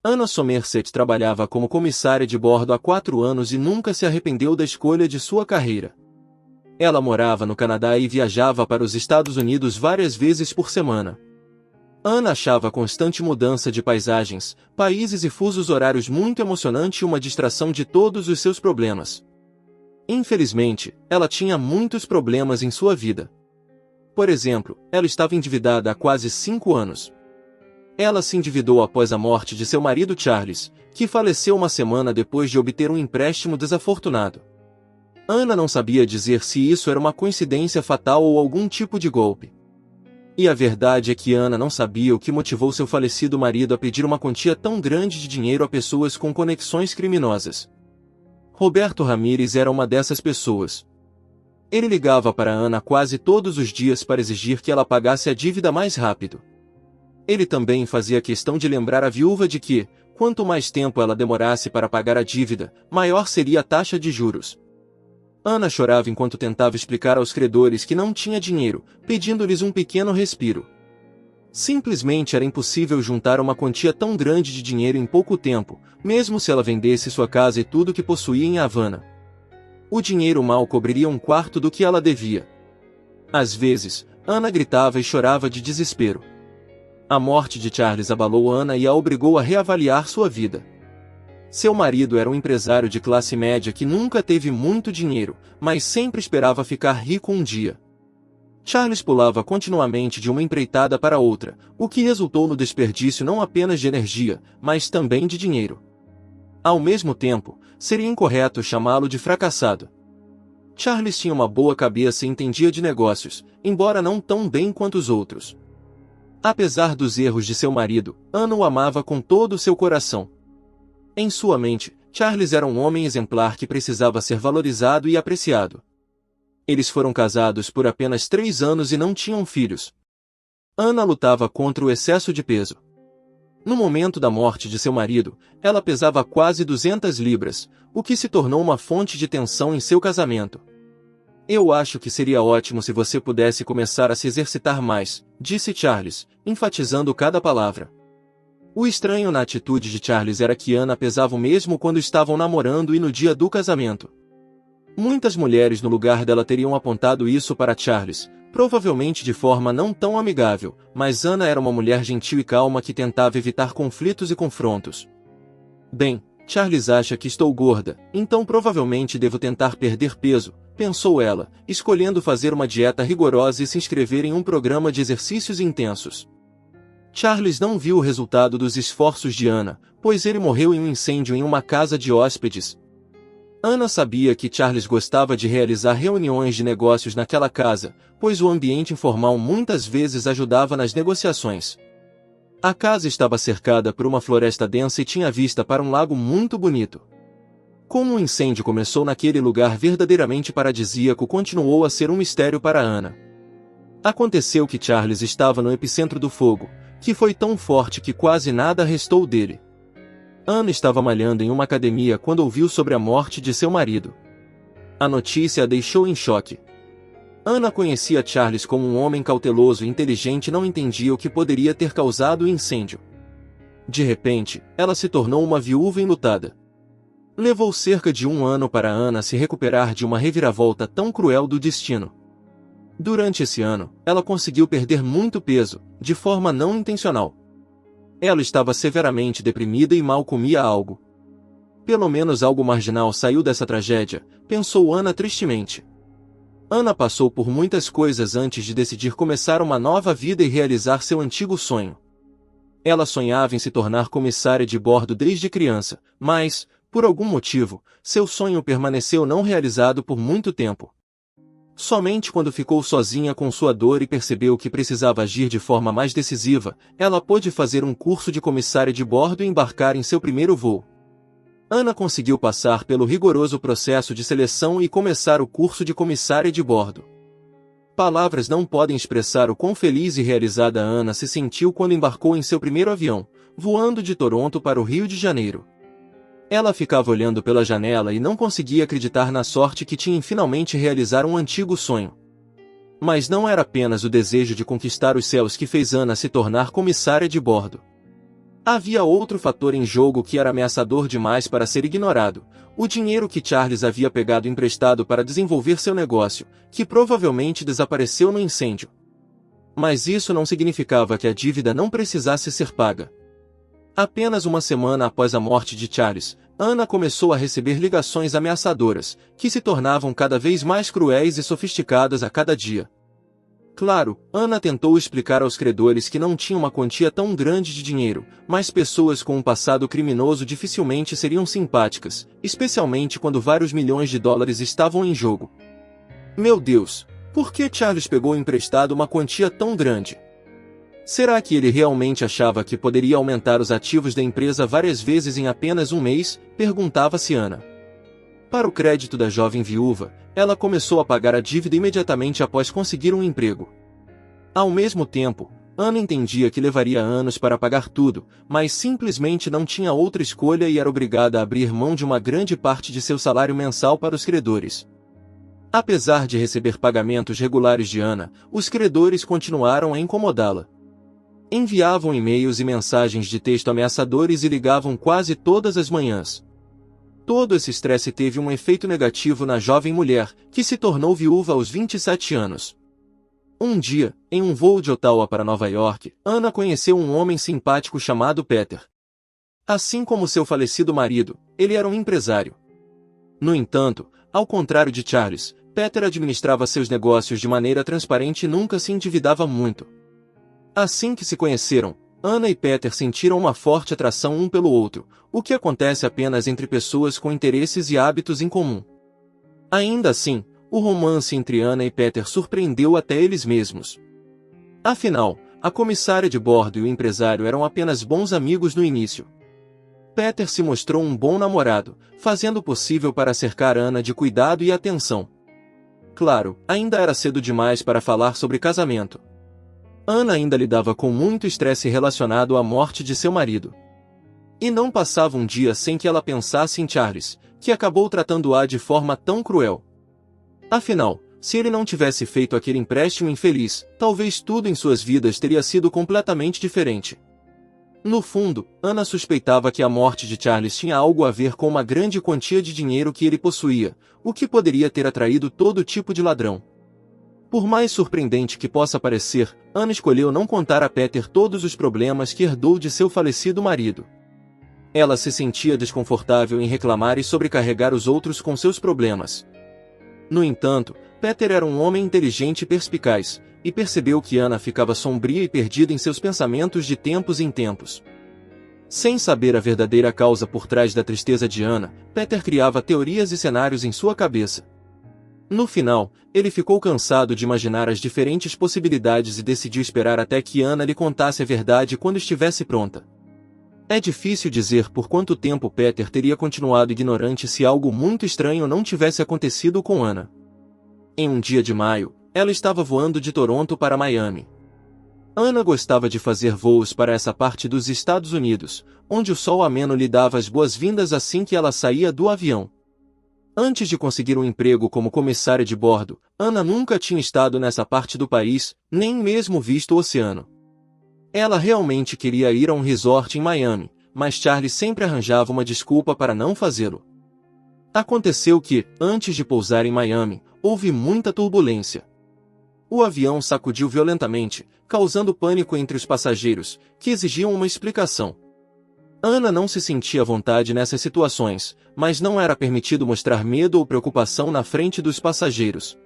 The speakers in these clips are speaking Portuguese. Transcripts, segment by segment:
Anna Somerset trabalhava como comissária de bordo há 4 anos e nunca se arrependeu da escolha de sua carreira. Ela morava no Canadá e viajava para os Estados Unidos várias vezes por semana. Anna achava a constante mudança de paisagens, países e fusos horários muito emocionante e uma distração de todos os seus problemas. Infelizmente, ela tinha muitos problemas em sua vida. Por exemplo, ela estava endividada há quase 5 anos. Ela se endividou após a morte de seu marido Charles, que faleceu uma semana depois de obter um empréstimo desafortunado. Anna não sabia dizer se isso era uma coincidência fatal ou algum tipo de golpe. E a verdade é que Anna não sabia o que motivou seu falecido marido a pedir uma quantia tão grande de dinheiro a pessoas com conexões criminosas. Roberto Ramírez era uma dessas pessoas. Ele ligava para Anna quase todos os dias para exigir que ela pagasse a dívida mais rápido. Ele também fazia questão de lembrar a viúva de que, quanto mais tempo ela demorasse para pagar a dívida, maior seria a taxa de juros. Anna chorava enquanto tentava explicar aos credores que não tinha dinheiro, pedindo-lhes um pequeno respiro. Simplesmente era impossível juntar uma quantia tão grande de dinheiro em pouco tempo, mesmo se ela vendesse sua casa e tudo que possuía em Havana. O dinheiro mal cobriria 1/4 do que ela devia. Às vezes, Anna gritava e chorava de desespero. A morte de Charles abalou Anna e a obrigou a reavaliar sua vida. Seu marido era um empresário de classe média que nunca teve muito dinheiro, mas sempre esperava ficar rico um dia. Charles pulava continuamente de uma empreitada para outra, o que resultou no desperdício não apenas de energia, mas também de dinheiro. Ao mesmo tempo, seria incorreto chamá-lo de fracassado. Charles tinha uma boa cabeça e entendia de negócios, embora não tão bem quanto os outros. Apesar dos erros de seu marido, Anna o amava com todo o seu coração. Em sua mente, Charles era um homem exemplar que precisava ser valorizado e apreciado. Eles foram casados por apenas 3 anos e não tinham filhos. Anna lutava contra o excesso de peso. No momento da morte de seu marido, ela pesava quase 200 libras, o que se tornou uma fonte de tensão em seu casamento. Eu acho que seria ótimo se você pudesse começar a se exercitar mais, disse Charles, enfatizando cada palavra. O estranho na atitude de Charles era que Anna pesava o mesmo quando estavam namorando e no dia do casamento. Muitas mulheres no lugar dela teriam apontado isso para Charles, provavelmente de forma não tão amigável, mas Anna era uma mulher gentil e calma que tentava evitar conflitos e confrontos. Bem, Charles acha que estou gorda, então provavelmente devo tentar perder peso, pensou ela, escolhendo fazer uma dieta rigorosa e se inscrever em um programa de exercícios intensos. Charles não viu o resultado dos esforços de Anna, pois ele morreu em um incêndio em uma casa de hóspedes. Anna sabia que Charles gostava de realizar reuniões de negócios naquela casa, pois o ambiente informal muitas vezes ajudava nas negociações. A casa estava cercada por uma floresta densa e tinha vista para um lago muito bonito. Como o incêndio começou naquele lugar verdadeiramente paradisíaco, continuou a ser um mistério para Anna. Aconteceu que Charles estava no epicentro do fogo, que foi tão forte que quase nada restou dele. Anna estava malhando em uma academia quando ouviu sobre a morte de seu marido. A notícia a deixou em choque. Anna conhecia Charles como um homem cauteloso e inteligente e não entendia o que poderia ter causado o incêndio. De repente, ela se tornou uma viúva enlutada. Levou cerca de 1 ano para Anna se recuperar de uma reviravolta tão cruel do destino. Durante esse ano, ela conseguiu perder muito peso, de forma não intencional. Ela estava severamente deprimida e mal comia algo. Pelo menos algo marginal saiu dessa tragédia, pensou Anna tristemente. Anna passou por muitas coisas antes de decidir começar uma nova vida e realizar seu antigo sonho. Ela sonhava em se tornar comissária de bordo desde criança, mas, por algum motivo, seu sonho permaneceu não realizado por muito tempo. Somente quando ficou sozinha com sua dor e percebeu que precisava agir de forma mais decisiva, ela pôde fazer um curso de comissária de bordo e embarcar em seu primeiro voo. Anna conseguiu passar pelo rigoroso processo de seleção e começar o curso de comissária de bordo. Palavras não podem expressar o quão feliz e realizada Anna se sentiu quando embarcou em seu primeiro avião, voando de Toronto para o Rio de Janeiro. Ela ficava olhando pela janela e não conseguia acreditar na sorte que tinha em finalmente realizar um antigo sonho. Mas não era apenas o desejo de conquistar os céus que fez Anna se tornar comissária de bordo. Havia outro fator em jogo que era ameaçador demais para ser ignorado: o dinheiro que Charles havia pegado emprestado para desenvolver seu negócio, que provavelmente desapareceu no incêndio. Mas isso não significava que a dívida não precisasse ser paga. Apenas uma semana após a morte de Charles, Anna começou a receber ligações ameaçadoras, que se tornavam cada vez mais cruéis e sofisticadas a cada dia. Claro, Anna tentou explicar aos credores que não tinha uma quantia tão grande de dinheiro, mas pessoas com um passado criminoso dificilmente seriam simpáticas, especialmente quando vários milhões de dólares estavam em jogo. Meu Deus, por que Charles pegou emprestado uma quantia tão grande? Será que ele realmente achava que poderia aumentar os ativos da empresa várias vezes em apenas um mês? Perguntava-se Anna. Para o crédito da jovem viúva, ela começou a pagar a dívida imediatamente após conseguir um emprego. Ao mesmo tempo, Anna entendia que levaria anos para pagar tudo, mas simplesmente não tinha outra escolha e era obrigada a abrir mão de uma grande parte de seu salário mensal para os credores. Apesar de receber pagamentos regulares de Anna, os credores continuaram a incomodá-la. Enviavam e-mails e mensagens de texto ameaçadores e ligavam quase todas as manhãs. Todo esse estresse teve um efeito negativo na jovem mulher, que se tornou viúva aos 27 anos. Um dia, em um voo de Ottawa para Nova York, Anna conheceu um homem simpático chamado Peter. Assim como seu falecido marido, ele era um empresário. No entanto, ao contrário de Charles, Peter administrava seus negócios de maneira transparente e nunca se endividava muito. Assim que se conheceram, Anna e Peter sentiram uma forte atração um pelo outro, o que acontece apenas entre pessoas com interesses e hábitos em comum. Ainda assim, o romance entre Anna e Peter surpreendeu até eles mesmos. Afinal, a comissária de bordo e o empresário eram apenas bons amigos no início. Peter se mostrou um bom namorado, fazendo o possível para cercar Anna de cuidado e atenção. Claro, ainda era cedo demais para falar sobre casamento. Anna ainda lidava com muito estresse relacionado à morte de seu marido. E não passava um dia sem que ela pensasse em Charles, que acabou tratando-a de forma tão cruel. Afinal, se ele não tivesse feito aquele empréstimo infeliz, talvez tudo em suas vidas teria sido completamente diferente. No fundo, Anna suspeitava que a morte de Charles tinha algo a ver com uma grande quantia de dinheiro que ele possuía, o que poderia ter atraído todo tipo de ladrão. Por mais surpreendente que possa parecer, Anna escolheu não contar a Peter todos os problemas que herdou de seu falecido marido. Ela se sentia desconfortável em reclamar e sobrecarregar os outros com seus problemas. No entanto, Peter era um homem inteligente e perspicaz, e percebeu que Anna ficava sombria e perdida em seus pensamentos de tempos em tempos. Sem saber a verdadeira causa por trás da tristeza de Anna, Peter criava teorias e cenários em sua cabeça. No final, ele ficou cansado de imaginar as diferentes possibilidades e decidiu esperar até que Anna lhe contasse a verdade quando estivesse pronta. É difícil dizer por quanto tempo Peter teria continuado ignorante se algo muito estranho não tivesse acontecido com Anna. Em um dia de maio, ela estava voando de Toronto para Miami. Anna gostava de fazer voos para essa parte dos Estados Unidos, onde o sol ameno lhe dava as boas-vindas assim que ela saía do avião. Antes de conseguir um emprego como comissária de bordo, Anna nunca tinha estado nessa parte do país, nem mesmo visto o oceano. Ela realmente queria ir a um resort em Miami, mas Charlie sempre arranjava uma desculpa para não fazê-lo. Aconteceu que, antes de pousar em Miami, houve muita turbulência. O avião sacudiu violentamente, causando pânico entre os passageiros, que exigiam uma explicação. Anna não se sentia à vontade nessas situações, mas não era permitido mostrar medo ou preocupação na frente dos passageiros.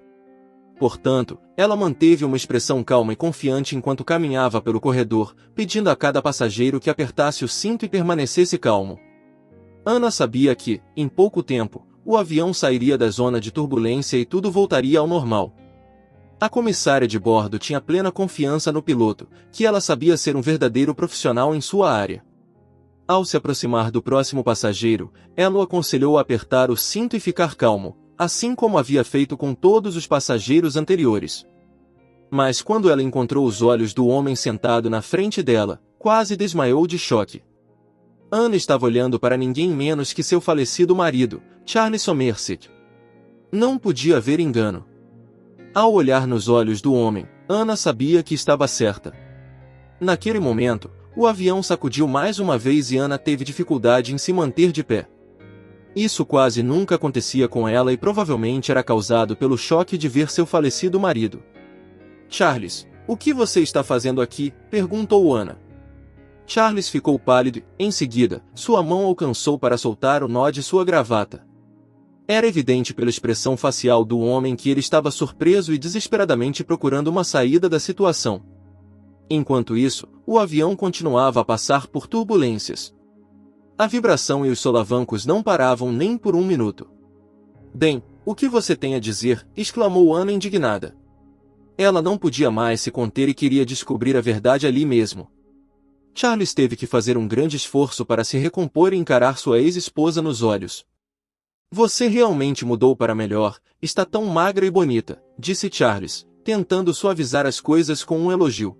Portanto, ela manteve uma expressão calma e confiante enquanto caminhava pelo corredor, pedindo a cada passageiro que apertasse o cinto e permanecesse calmo. Anna sabia que, em pouco tempo, o avião sairia da zona de turbulência e tudo voltaria ao normal. A comissária de bordo tinha plena confiança no piloto, que ela sabia ser um verdadeiro profissional em sua área. Ao se aproximar do próximo passageiro, ela o aconselhou a apertar o cinto e ficar calmo, assim como havia feito com todos os passageiros anteriores. Mas quando ela encontrou os olhos do homem sentado na frente dela, quase desmaiou de choque. Ana estava olhando para ninguém menos que seu falecido marido, Charles Somerset. Não podia haver engano. Ao olhar nos olhos do homem, Ana sabia que estava certa. Naquele momento, o avião sacudiu mais uma vez e Ana teve dificuldade em se manter de pé. Isso quase nunca acontecia com ela e provavelmente era causado pelo choque de ver seu falecido marido. Charles, o que você está fazendo aqui? Perguntou Ana. Charles ficou pálido, em seguida, sua mão alcançou para soltar o nó de sua gravata. Era evidente pela expressão facial do homem que ele estava surpreso e desesperadamente procurando uma saída da situação. Enquanto isso, o avião continuava a passar por turbulências. A vibração e os solavancos não paravam nem por um minuto. Bem, o que você tem a dizer? Exclamou Ana indignada. Ela não podia mais se conter e queria descobrir a verdade ali mesmo. Charles teve que fazer um grande esforço para se recompor e encarar sua ex-esposa nos olhos. Você realmente mudou para melhor, está tão magra e bonita, disse Charles, tentando suavizar as coisas com um elogio.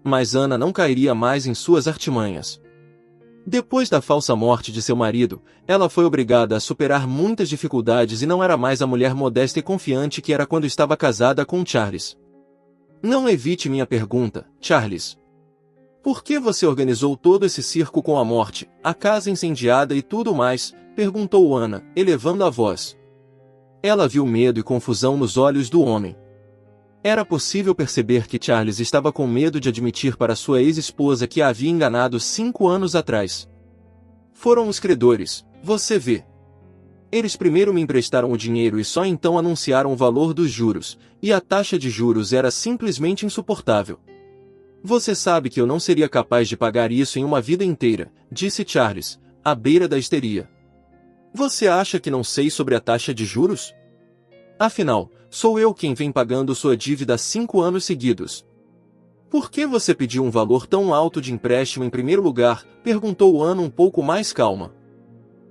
Mas Ana não cairia mais em suas artimanhas. Depois da falsa morte de seu marido, ela foi obrigada a superar muitas dificuldades e não era mais a mulher modesta e confiante que era quando estava casada com Charles. Não evite minha pergunta, Charles. Por que você organizou todo esse circo com a morte, a casa incendiada e tudo mais? Perguntou Ana, elevando a voz. Ela viu medo e confusão nos olhos do homem. Era possível perceber que Charles estava com medo de admitir para sua ex-esposa que a havia enganado 5 anos atrás. Foram os credores, você vê. Eles primeiro me emprestaram o dinheiro e só então anunciaram o valor dos juros, e a taxa de juros era simplesmente insuportável. Você sabe que eu não seria capaz de pagar isso em uma vida inteira, disse Charles, à beira da histeria. Você acha que não sei sobre a taxa de juros? Afinal, sou eu quem vem pagando sua dívida há 5 anos seguidos. Por que você pediu um valor tão alto de empréstimo em primeiro lugar? Perguntou Ana um pouco mais calma.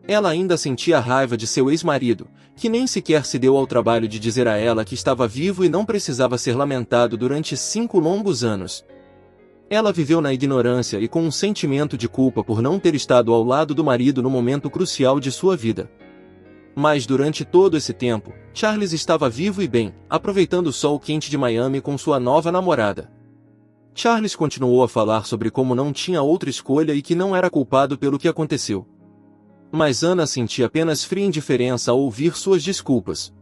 Ela ainda sentia a raiva de seu ex-marido, que nem sequer se deu ao trabalho de dizer a ela que estava vivo e não precisava ser lamentado durante 5 longos anos. Ela viveu na ignorância e com um sentimento de culpa por não ter estado ao lado do marido no momento crucial de sua vida. Mas durante todo esse tempo, Charles estava vivo e bem, aproveitando o sol quente de Miami com sua nova namorada. Charles continuou a falar sobre como não tinha outra escolha e que não era culpado pelo que aconteceu. Mas Ana sentia apenas fria indiferença ao ouvir suas desculpas.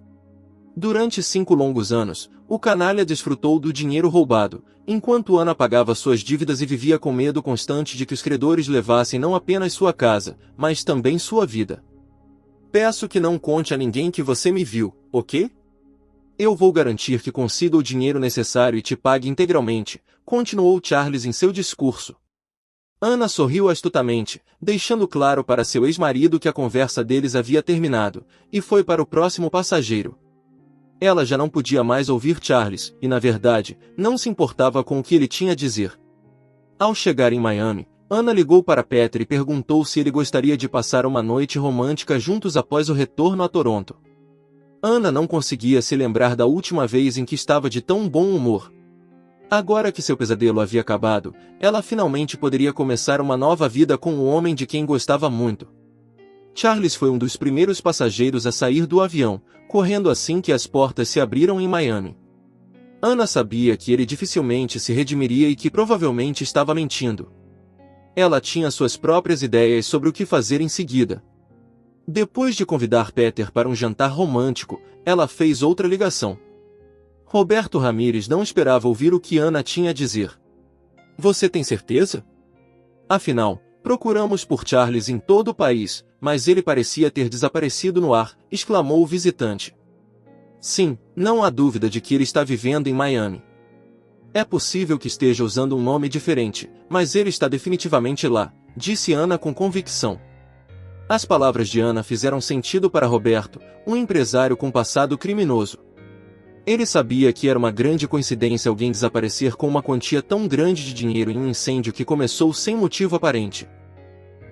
Durante 5 longos anos, o canalha desfrutou do dinheiro roubado, enquanto Ana pagava suas dívidas e vivia com medo constante de que os credores levassem não apenas sua casa, mas também sua vida. Peço que não conte a ninguém que você me viu, ok? Eu vou garantir que consiga o dinheiro necessário e te pague integralmente, continuou Charles em seu discurso. Ana sorriu astutamente, deixando claro para seu ex-marido que a conversa deles havia terminado, e foi para o próximo passageiro. Ela já não podia mais ouvir Charles, e na verdade, não se importava com o que ele tinha a dizer. Ao chegar em Miami, Ana ligou para Peter e perguntou se ele gostaria de passar uma noite romântica juntos após o retorno a Toronto. Ana não conseguia se lembrar da última vez em que estava de tão bom humor. Agora que seu pesadelo havia acabado, ela finalmente poderia começar uma nova vida com o homem de quem gostava muito. Charles foi um dos primeiros passageiros a sair do avião, correndo assim que as portas se abriram em Miami. Ana sabia que ele dificilmente se redimiria e que provavelmente estava mentindo. Ela tinha suas próprias ideias sobre o que fazer em seguida. Depois de convidar Peter para um jantar romântico, ela fez outra ligação. Roberto Ramírez não esperava ouvir o que Ana tinha a dizer. Você tem certeza? Afinal, procuramos por Charles em todo o país, mas ele parecia ter desaparecido no ar, exclamou o visitante. Sim, não há dúvida de que ele está vivendo em Miami. É possível que esteja usando um nome diferente, mas ele está definitivamente lá, disse Ana com convicção. As palavras de Ana fizeram sentido para Roberto, um empresário com passado criminoso. Ele sabia que era uma grande coincidência alguém desaparecer com uma quantia tão grande de dinheiro em um incêndio que começou sem motivo aparente.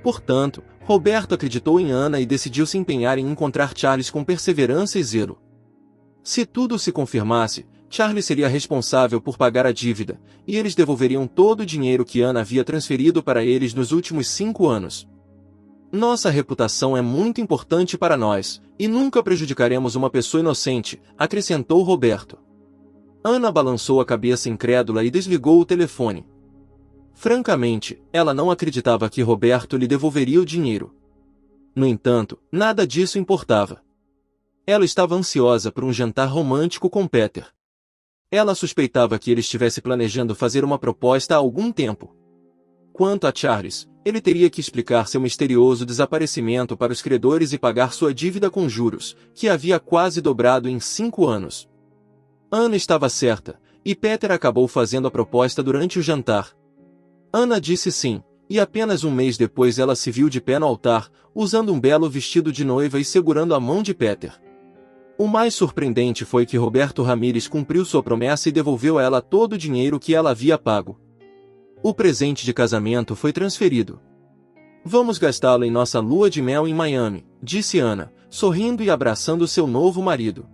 Portanto, Roberto acreditou em Ana e decidiu se empenhar em encontrar Charles com perseverança e zelo. Se tudo se confirmasse, Charles seria responsável por pagar a dívida, e eles devolveriam todo o dinheiro que Ana havia transferido para eles nos últimos 5 anos. Nossa reputação é muito importante para nós, e nunca prejudicaremos uma pessoa inocente, acrescentou Roberto. Ana balançou a cabeça incrédula e desligou o telefone. Francamente, ela não acreditava que Roberto lhe devolveria o dinheiro. No entanto, nada disso importava. Ela estava ansiosa por um jantar romântico com Peter. Ela suspeitava que ele estivesse planejando fazer uma proposta há algum tempo. Quanto a Charles, ele teria que explicar seu misterioso desaparecimento para os credores e pagar sua dívida com juros, que havia quase dobrado em 5 anos. Ana estava certa, e Peter acabou fazendo a proposta durante o jantar. Ana disse sim, e apenas um mês depois ela se viu de pé no altar, usando um belo vestido de noiva e segurando a mão de Peter. O mais surpreendente foi que Roberto Ramírez cumpriu sua promessa e devolveu a ela todo o dinheiro que ela havia pago. O presente de casamento foi transferido. Vamos gastá-lo em nossa lua de mel em Miami, disse Ana, sorrindo e abraçando seu novo marido.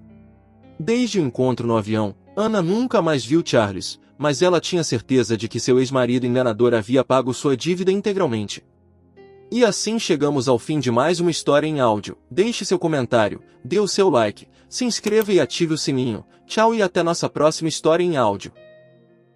Desde o encontro no avião, Ana nunca mais viu Charles, mas ela tinha certeza de que seu ex-marido enganador havia pago sua dívida integralmente. E assim chegamos ao fim de mais uma história em áudio. Deixe seu comentário, dê o seu like, se inscreva e ative o sininho. Tchau e até nossa próxima história em áudio.